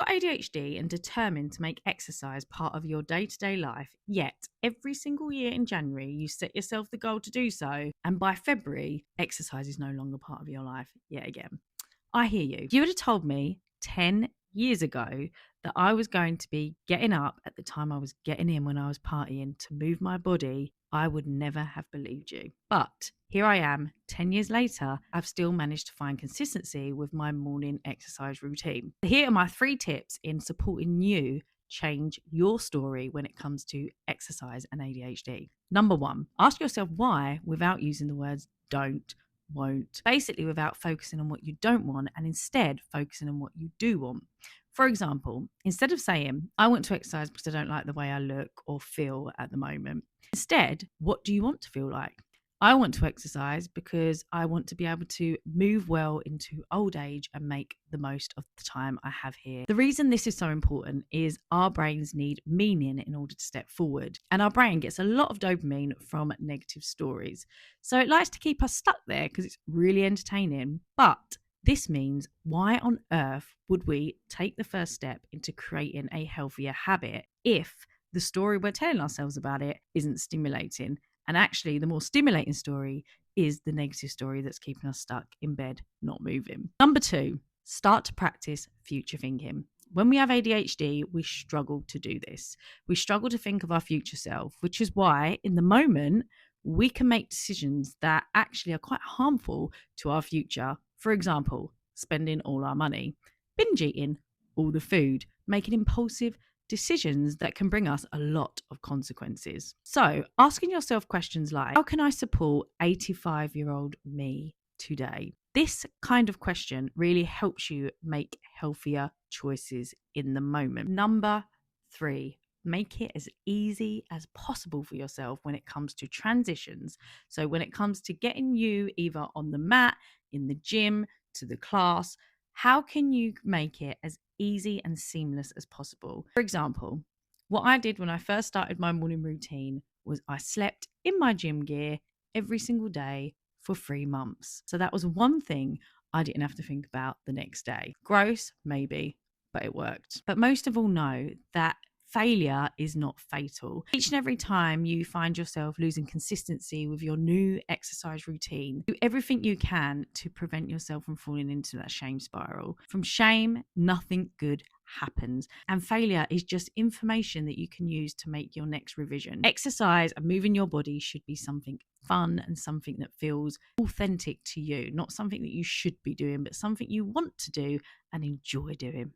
got ADHD and determined to make exercise part of your day-to-day life, yet every single year in January you set yourself the goal to do so, and by February, exercise is no longer part of your life yet again? I hear you. If you would have told me 10 years ago that I was going to be getting up at the time I was getting in when I was partying to move my body, I would never have believed you. But here I am, 10 years later, I've still managed to find consistency with my morning exercise routine. Here are my 3 tips in supporting you change your story when it comes to exercise and ADHD. Number 1, ask yourself why without using the words don't, won't, basically without focusing on what you don't want and instead focusing on what you do want. For example, instead of saying, I want to exercise because I don't like the way I look or feel at the moment, instead, what do you want to feel like? I want to exercise because I want to be able to move well into old age and make the most of the time I have here. The reason this is so important is our brains need meaning in order to step forward, and our brain gets a lot of dopamine from negative stories. So it likes to keep us stuck there because it's really entertaining. But this means, why on earth would we take the first step into creating a healthier habit if the story we're telling ourselves about it isn't stimulating? And actually, the more stimulating story is the negative story that's keeping us stuck in bed, not moving. Number 2, start to practice future thinking. When we have ADHD, we struggle to do this. We struggle to think of our future self, which is why in the moment, we can make decisions that actually are quite harmful to our future. For example, spending all our money, binge eating all the food, making impulsive decisions that can bring us a lot of consequences. So asking yourself questions like, how can I support 85-year-old me today? This kind of question really helps you make healthier choices in the moment. Number 3, make it as easy as possible for yourself when it comes to transitions. So when it comes to getting you either on the mat, in the gym, to the class, how can you make it as easy and seamless as possible? For example, what I did when I first started my morning routine was I slept in my gym gear every single day for 3 months. So that was one thing I didn't have to think about the next day. Gross, maybe, but it worked. But most of all, know that failure is not fatal. Each and every time you find yourself losing consistency with your new exercise routine, do everything you can to prevent yourself from falling into that shame spiral. From shame, nothing good happens, and failure is just information that you can use to make your next revision. Exercise and moving your body should be something fun and something that feels authentic to you, not something that you should be doing, but something you want to do and enjoy doing.